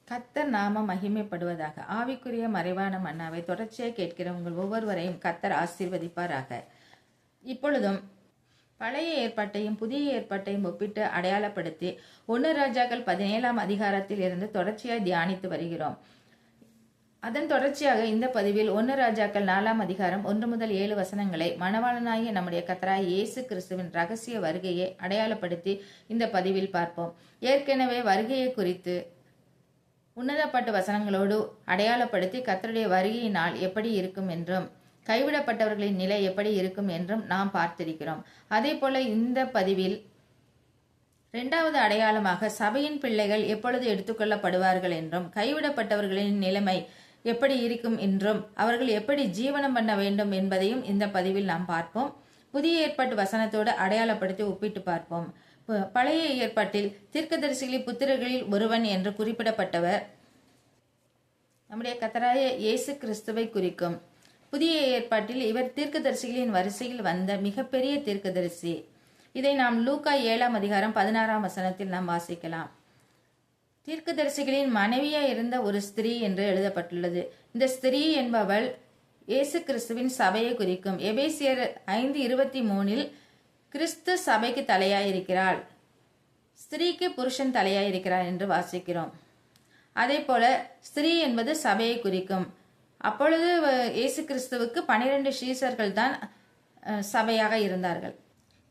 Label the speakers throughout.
Speaker 1: கர்த்தர் நாம மகிமைப்படுவதாக. ஆவிக்குரிய மறைவான மன்னாவை தொடர்ச்சியாக கேட்கிற உங்கள் ஒவ்வொருவரையும் கர்த்தர் ஆசீர்வதிப்பாராக. இப்பொழுதும் பழைய ஏற்பாட்டையும் புதிய ஏற்பாட்டையும் ஒப்பிட்டு அடையாளப்படுத்தி 1 ராஜாக்கள் 17ஆம் அதிகாரத்தில் இருந்து தொடர்ச்சியாக தியானித்து வருகிறோம். அதன் தொடர்ச்சியாக இந்த பதிவில் 1 ராஜாக்கள் 4ஆம் அதிகாரம் 1 முதல் 7 வசனங்களை மணவாளனாகிய நம்முடைய கர்த்தராகிய இயேசு கிறிஸ்துவின் ரகசிய வருகையை அடையாளப்படுத்தி இந்த பதிவில் பார்ப்போம். ஏற்கனவே வருகையை குறித்து உன்னதப்பட்ட வசனங்களோடு அடையாளப்படுத்தி கர்த்தருடைய வருகையினால் எப்படி இருக்கும் என்றும் கைவிடப்பட்டவர்களின் நிலை எப்படி இருக்கும் என்றும் நாம் பார்த்திருக்கிறோம். அதே போல இந்த பதிவில் 2வது அடையாளமாக சபையின் பிள்ளைகள் எப்பொழுது எடுத்துக்கொள்ளப்படுவார்கள் என்றும் கைவிடப்பட்டவர்களின் நிலைமை எப்படி இருக்கும் என்றும் அவர்கள் எப்படி ஜீவனம் பண்ண வேண்டும் என்பதையும் இந்த பதிவில் நாம் பார்ப்போம். புதிய ஏற்பாட்டு வசனத்தோடு அடையாளப்படுத்தி ஒப்பிட்டு பார்ப்போம். பழைய ஏற்பாட்டில் தீர்க்கதரிசிகளின் புத்திரர்களில் ஒருவன் என்று குறிப்பிடப்பட்டவர் நம்முடைய கர்த்தராகிய இயேசு கிறிஸ்துவை குறிக்கும். புதிய ஏற்பாட்டில் இவர் தீர்க்கதரிசிகளின் வரிசையில் வந்த மிகப்பெரிய தீர்க்கதரிசி. இதை நாம் லூக்கா 7ஆம் அதிகாரம் 16ஆம் வசனத்தில் நாம் வாசிக்கலாம். தீர்க்கதரிசிகளின் மனைவியா இருந்த ஒரு ஸ்திரீ என்று எழுதப்பட்டுள்ளது. இந்த ஸ்திரீ என்பவள் இயேசு கிறிஸ்துவின் சபையை குறிக்கும். எபேசியர் 5:23 கிறிஸ்து சபைக்கு தலையாயிருக்கிறாள், ஸ்திரீக்கு புருஷன் தலையாயிருக்கிறார் என்று வாசிக்கிறோம். அதே போல ஸ்திரீ என்பது சபையை குறிக்கும். அப்பொழுது இயேசு கிறிஸ்துவுக்கு 12 சீஷர்கள் தான் சபையாக இருந்தார்கள்.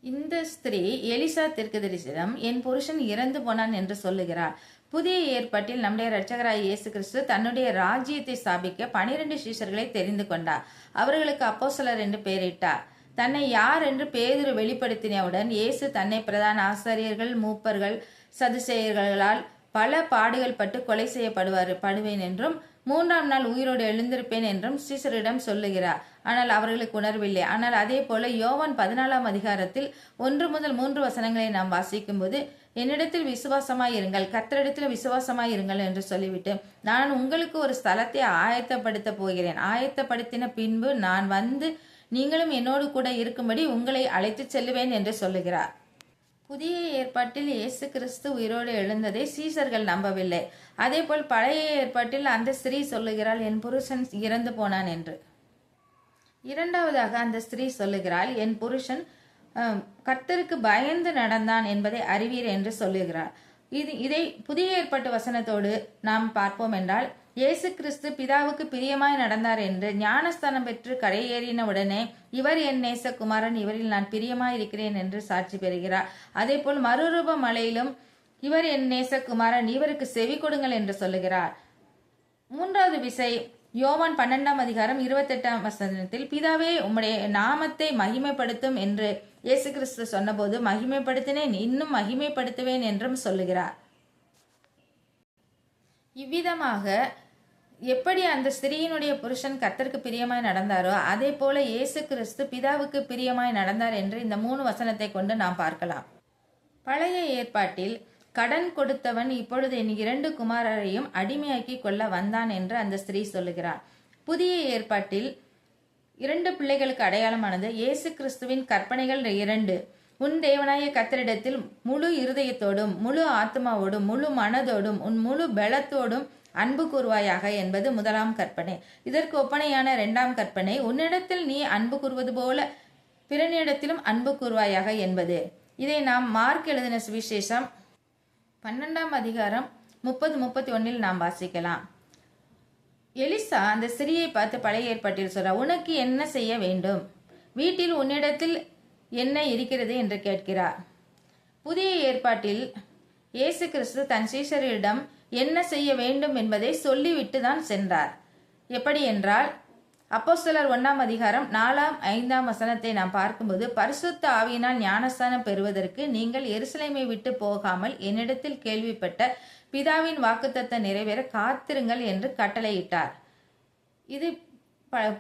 Speaker 1: இந்த ஸ்திரீ எலிசா தீர்க்கதரிசியிடம் என் புருஷன் இறந்து போனான் என்று சொல்லுகிறார். புதிய ஏற்பாட்டில் நம்முடைய இரட்சகராகிய இயேசு கிறிஸ்து தன்னுடைய ராஜ்யத்தை ஸ்தாபிக்க 12 சீஷர்களை தெரிந்து கொண்டார். அவர்களுக்கு அப்போஸ்தலர் என்று பெயரிட்டார். தன்னை யார் என்று பேதுரு வெளிப்படுத்தினவுடன் இயேசு தன்னை பிரதான ஆசாரியர்கள், மூப்பர்கள், சதுசேயர்களால் பல பாடுகள் பட்டு கொலை செய்யப்படுவேன் என்றும் 3ஆம் நாள் உயிரோடு எழுந்திருப்பேன் என்றும் சீசரிடம் சொல்லுகிறார். ஆனால் அவர்களுக்கு உணர்வில்லை. ஆனால் அதே போல யோவான் 14ஆம் அதிகாரத்தில் 1 முதல் 3 வசனங்களை நாம் வாசிக்கும் போது என்னிடத்தில் விசுவாசமாயிருங்கள், கர்த்தரிடத்தில் விசுவாசமாயிருங்கள் என்று சொல்லிவிட்டு நான் உங்களுக்கு ஒரு ஸ்தலத்தை ஆயத்தப்படுத்த போகிறேன், ஆயத்தப்படுத்தின பின்பு நான் வந்து நீங்களும் என்னோடு கூட இருக்கும்படி உங்களை அழைத்து செல்லுவேன் என்று சொல்லுகிறார். புதிய ஏற்பாட்டில் இயேசு கிறிஸ்து உயிரோடு எழுந்ததை சீசர்கள் நம்பவில்லை. அதே போல் பழைய ஏற்பாட்டில் அந்த ஸ்திரீ சொல்லுகிறாள் என் புருஷன் இறந்து போனான் என்று. 2வதாக அந்த ஸ்திரீ சொல்லுகிறாள் என் புருஷன் கர்த்தருக்கு பயந்து நடந்தான் என்பதை அறிவீர் என்று சொல்லுகிறார். இதை புதிய ஏற்பாட்டு வசனத்தோடு நாம் பார்ப்போம் என்றால் இயேசு கிறிஸ்து பிதாவுக்கு பிரியமாய் நடந்தார் என்று ஞானஸ்தானம் பெற்று கரையேறின உடனே இவர் என் நேசகுமாரன், இவரில் நான் பிரியமாய் இருக்கிறேன் என்று சாட்சி பெறுகிறார். அதே போல் மறுரூப மலையிலும் இவர் என் நேசகுமாரன், இவருக்கு செவி கொடுங்கள் என்று சொல்லுகிறார். 3வது விசை யோவான் 12ஆம் அதிகாரம் 28ஆம் வசனத்தில் பிதாவே உம்முடைய நாமத்தை மகிமைப்படுத்தும் என்று இயேசு கிறிஸ்து சொன்னபோது மகிமைப்படுத்தினேன், இன்னும் மகிமைப்படுத்துவேன் என்றும் சொல்லுகிறார். இவ்விதமாக எப்படி அந்த ஸ்திரீயினுடைய புருஷன் கர்த்தருக்கு பிரியமாய் நடந்தாரோ அதே போல இயேசு கிறிஸ்து பிதாவுக்கு பிரியமாய் நடந்தார் என்று இந்த 3 வசனத்தை கொண்டு நாம் பார்க்கலாம். பழைய ஏற்பாட்டில் கடன் கொடுத்தவன் இப்பொழுது என் 2 குமாரரையும் அடிமையாக்கி கொள்ள வந்தான் என்று அந்த ஸ்திரீ சொல்லுகிறார். புதிய ஏற்பாட்டில் 2 பிள்ளைகளுக்கு அடையாளமானது இயேசு கிறிஸ்துவின் கற்பனைகள் 2. உன் தேவனாய கர்த்தரிடத்தில் முழு இருதயத்தோடும் முழு ஆத்மாவோடும் முழு மனதோடும் உன் முழு பலத்தோடும் அன்பு கூறுவாயாக என்பது 1ஆம் கற்பனை. இதற்கு ஒப்பனையான 2ஆம் கற்பனை உன்னிடத்தில் நீ அன்பு கூறுவது போல பிறனிடத்திலும் அன்பு கூறுவாயாக என்பது. இதை நாம் மார்க் எழுதின சுவிசேஷம் 12ஆம் அதிகாரம் 30-31 நாம் வாசிக்கலாம். எலிசா அந்த ஸ்திரீயை பார்த்து பழைய ஏற்பாட்டில் சொல்றார், உனக்கு என்ன செய்ய வேண்டும், வீட்டில் உன்னிடத்தில் என்ன இருக்கிறது என்று கேட்கிறார். புதிய ஏற்பாட்டில் இயேசு கிறிஸ்து தன் சீஷரிடம் என்ன செய்ய வேண்டும் என்பதை சொல்லிவிட்டு தான் சென்றார். எப்படி என்றால் அப்போஸ்தலர் 1ஆம் அதிகாரம் 4-5 வசனத்தை நாம் பார்க்கும்போது பரிசுத்த ஆவியினால் ஞானஸ்தானம் பெறுவதற்கு நீங்கள் எருசலேமை விட்டு போகாமல் என்னிடத்தில் கேள்விப்பட்ட பிதாவின் வாக்குத்தத்தம் நிறைவேற காத்திருங்கள் என்று கட்டளையிட்டார். இது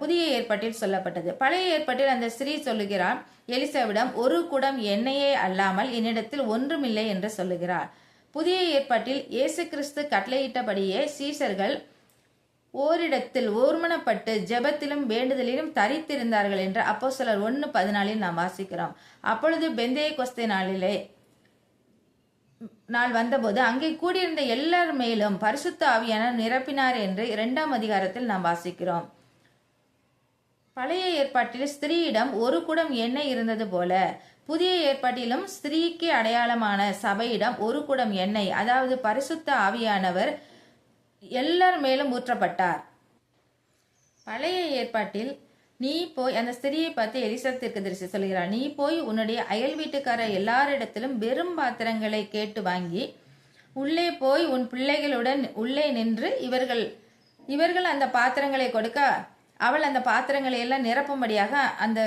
Speaker 1: புதிய ஏற்பாட்டில் சொல்லப்பட்டது. பழைய ஏற்பாட்டில் அந்த ஸ்திரீ சொல்லுகிறார் எலிசாவிடம் ஒரு குடம் எண்ணெயே அல்லாமல் என்னிடத்தில் ஒன்றுமில்லை என்று சொல்லுகிறார். புதிய ஏற்பாட்டில் இயேசு கிறிஸ்து கட்டளையிட்டபடியே சீஷர்கள் ஓரிடத்தில் ஒருமனப்பட்டு ஜெபத்திலும் வேண்டுதலிலும் தரித்திருந்தார்கள் என்று அப்போஸ்தலர் 1:14 நாம் வாசிக்கிறோம். அப்பொழுது பெந்தேகொஸ்தே நாளிலே நாள் வந்தபோது அங்கே கூடியிருந்த எல்லார் மேலும் பரிசுத்த ஆவியானவர் நிரப்பினார் என்று 2ஆம் அதிகாரத்தில் நாம் வாசிக்கிறோம். பழைய ஏற்பாட்டில் ஸ்திரீயிடம் ஒரு குடம் எண்ணெய் இருந்தது போல புதிய ஏற்பாட்டிலும் ஸ்திரீக்கு அடையாளமான சபையிடம் ஒரு குடம் எண்ணெய், அதாவது பரிசுத்த ஆவியானவர் எல்லார் மேலும் ஊற்றப்பட்டார். பழைய ஏற்பாட்டில் நீ போய், அந்த ஸ்திரியை பார்த்து எலிசா தீர்க்கதரிசி சொல்கிறார், நீ போய் உன்னுடைய அயல் வீட்டுக்கார எல்லாரிடத்திலும் வெறும் பாத்திரங்களை கேட்டு வாங்கி உள்ளே போய் உன் பிள்ளைகளுடன் உள்ளே நின்று இவர்கள் அந்த பாத்திரங்களை கொடுக்க அவள் அந்த பாத்திரங்களை எல்லாம் நிரப்பும்படியாக அந்த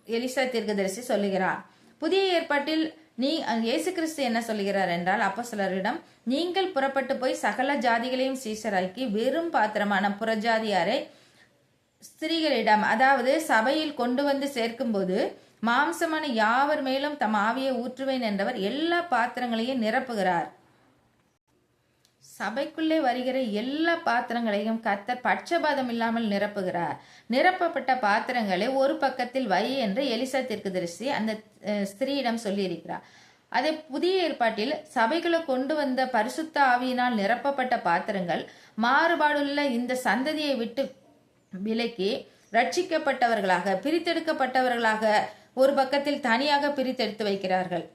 Speaker 1: எலிசா தீர்க்கதரிசி சொல்லுகிறார். புதிய ஏற்பாட்டில் இயேசு கிறிஸ்து என்ன சொல்லுகிறார் என்றால், அப்போஸ்தலரிடம் நீங்கள் புறப்பட்டு போய் சகல ஜாதிகளையும் சீஷராக்கி வெறும் பாத்திரமான புறஜாதியாரை ஸ்திரீகளிடம், அதாவது சபையில் கொண்டு வந்து சேர்க்கும்போது மாம்சமான யாவர் மேலும் தம் ஆவியை ஊற்றுவேன் என்றவர் எல்லா பாத்திரங்களையும் நிரப்புகிறார். சபைக்குள்ளே வருகிற எல்லா பாத்திரங்களையும் கர்த்தர் பட்சபாதம் இல்லாமல் நிரப்புகிறார். நிரப்பப்பட்ட பாத்திரங்களை ஒரு பக்கத்தில் வை என்று எலிசா தீர்க்கதரிசி அந்த ஸ்திரீயிடம் சொல்லியிருக்கிறார். அதே புதிய ஏற்பாட்டில் சபைகளை கொண்டு வந்த பரிசுத்த ஆவியினால் நிரப்பப்பட்ட பாத்திரங்கள் மாறுபாடுள்ள இந்த சந்ததியை விட்டு விலக்கி ரட்சிக்கப்பட்டவர்களாக பிரித்தெடுக்கப்பட்டவர்களாக ஒரு பக்கத்தில் தனியாக பிரித்தெடுத்து வைக்கிறார்கள்.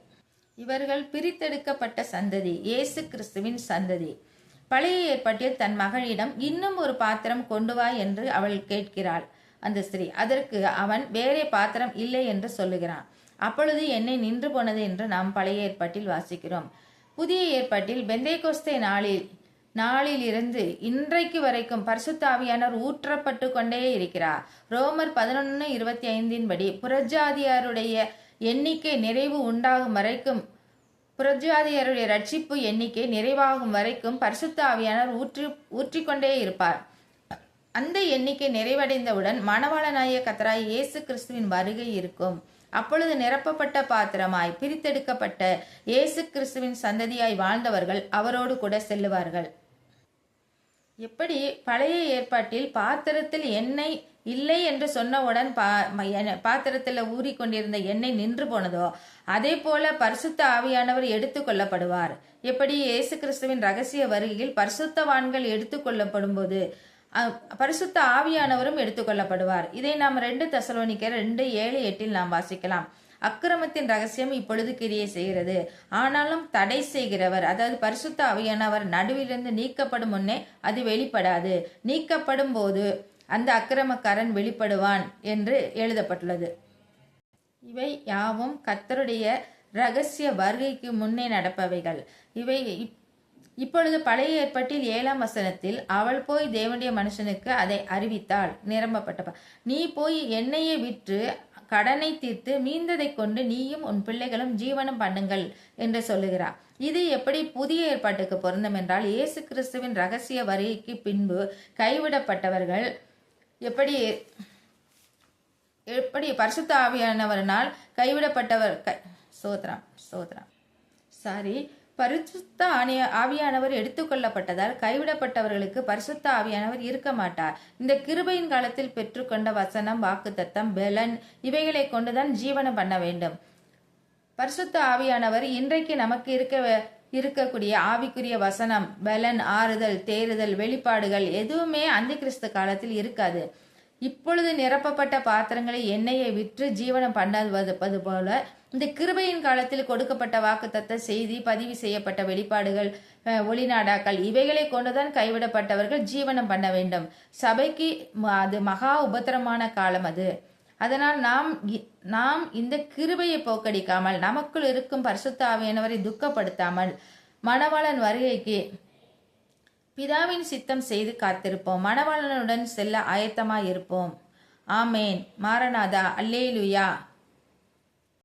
Speaker 1: இவர்கள் பிரித்தெடுக்கப்பட்ட சந்ததி, இயேசு கிறிஸ்துவின் சந்ததி. பழைய ஏற்பாட்டில் தன் மகளிடம் இன்னும் ஒரு பாத்திரம் கொண்டு வா என்று அவள் கேட்கிறாள். அந்த ஸ்திரீ அதற்கு அவன் வேறே பாத்திரம் இல்லை என்று சொல்லுகிறான். அப்பொழுது எண்ணெய் நின்று போனது என்று நாம் பழைய ஏற்பாட்டில் வாசிக்கிறோம். புதிய ஏற்பாட்டில் பெந்தேகோஸ்தே நாளில் இருந்து இன்றைக்கு வரைக்கும் பரிசுத்த ஆவியானவர் ஊற்றப்பட்டு கொண்டே இருக்கிறார். ரோமர் 11:25 படி புறஜாதியாருடைய எண்ணிக்கை நிறைவு உண்டாகும் வரைக்கும், புறஜாதியாருடைய ரட்சிப்பு எண்ணிக்கை நிறைவாகும் வரைக்கும் பரிசுத்த ஆவியானவர் ஊற்றிக்கொண்டே இருப்பார். அந்த எண்ணிக்கை நிறைவடைந்தவுடன் மணவாளனாகிய கர்த்தராகிய இயேசு கிறிஸ்துவின் வருகை இருக்கும். அப்பொழுது நிரப்பப்பட்ட பாத்திரமாய் பிரித்தெடுக்கப்பட்ட இயேசு கிறிஸ்துவின் சந்ததியாய் வாழ்ந்தவர்கள் அவரோடு கூட செல்லுவார்கள். எப்படி பழைய ஏற்பாட்டில் பாத்திரத்தில் எண்ணெய் இல்லை என்று சொன்னவுடன் பாத்திரத்தில் ஊறிக்கொண்டிருந்த எண்ணெய் நின்று போனதோ, அதே போல பரிசுத்த ஆவியானவர் எடுத்துக்கொள்ளப்படுவார். எப்படி இயேசு கிறிஸ்துவின் ரகசிய வருகையில் பரிசுத்தவான்கள் எடுத்துக்கொள்ளப்படும் போது பரிசுத்த ஆவியானவரும் எடுத்துக்கொள்ளப்படுவார். இதை நாம் 2 தெசலோனிக்கர் 2:7-8 நாம் வாசிக்கலாம். அக்கிரமத்தின் ரகசியம் இப்பொழுது கிரியை செய்கிறது, ஆனாலும் தடை செய்கிறவர், அதாவது பரிசுத்த ஆவியானவர் நடுவிலிருந்து நீக்கப்படும் முன்னே அது வெளிப்படாது, நீக்கப்படும் போது அந்த அக்கிரமக்காரன் வெளிப்படுவான் என்று எழுதப்பட்டுள்ளது. இவை யாவும் கர்த்தருடைய ரகசிய வருகைக்கு முன்னே நடப்பவைகள். இவை இப்பொழுது பழைய ஏற்பாட்டில் 7ஆம் வசனத்தில் அவள் போய் தேவனுடைய மனுஷனுக்கு அதை அறிவித்தாள். நிரம்பப்பட்ட நீ போய் எண்ணெயை விற்று கடனை தீர்த்து மீந்ததை கொண்டு நீயும் உன் பிள்ளைகளும் ஜீவனம் பண்ணுங்கள் என்று சொல்லுகிறார். இது எப்படி புதிய ஏற்பாட்டுக்கு பொருந்தும் என்றால், இயேசு கிறிஸ்துவின் ரகசிய வருகைக்கு பின்பு கைவிடப்பட்டவர்கள் எப்படி பரிசுத்த ஆவியானவரினால் கைவிடப்பட்டவர் பரிசுத்த ஆவியானவர் எடுத்துக்கொள்ளப்பட்டதால் கைவிடப்பட்டவர்களுக்கு பரிசுத்த ஆவியானவர் இருக்க மாட்டார். இந்த கிருபையின் காலத்தில் பெற்றுக்கொண்ட வசனம், வாக்குத்தத்தம், பெலன் இவைகளை கொண்டுதான் ஜீவனம் பண்ண வேண்டும். பரிசுத்த ஆவியானவர் இன்றைக்கு நமக்கு இருக்கக்கூடிய ஆவிக்குரிய வசனம், பெலன், ஆறுதல், தேறுதல், வெளிப்பாடுகள் எதுவுமே அந்த கிறிஸ்து காலத்தில் இருக்காது. இப்பொழுது நிரப்பப்பட்ட பாத்திரங்களை எண்ணெயை விற்று ஜீவனம் பண்ணுவது போல இந்த கிருபையின் காலத்தில் கொடுக்கப்பட்ட வாக்குத்தத்த செய்தி, பதிவு செய்யப்பட்ட வெளிப்பாடுகள், ஒளிநாடாக்கள் இவைகளை கொண்டுதான் கைவிடப்பட்டவர்கள் ஜீவனம் பண்ண வேண்டும். சபைக்கு அது மகா உபத்திரமான காலம் அது. அதனால் நாம் இந்த கிருபையை போக்கடிக்காமல், நமக்குள் இருக்கும் பரிசுத்த ஆவியானவரை துக்கப்படுத்தாமல் மணவாளன் வருகைக்கு பிதாவின் சித்தம் செய்து காத்திருப்போம். மணவாளனுடன் செல்ல ஆயத்தமாய் இருப்போம். ஆமேன். மாரநாதா. அல்லேலுயா.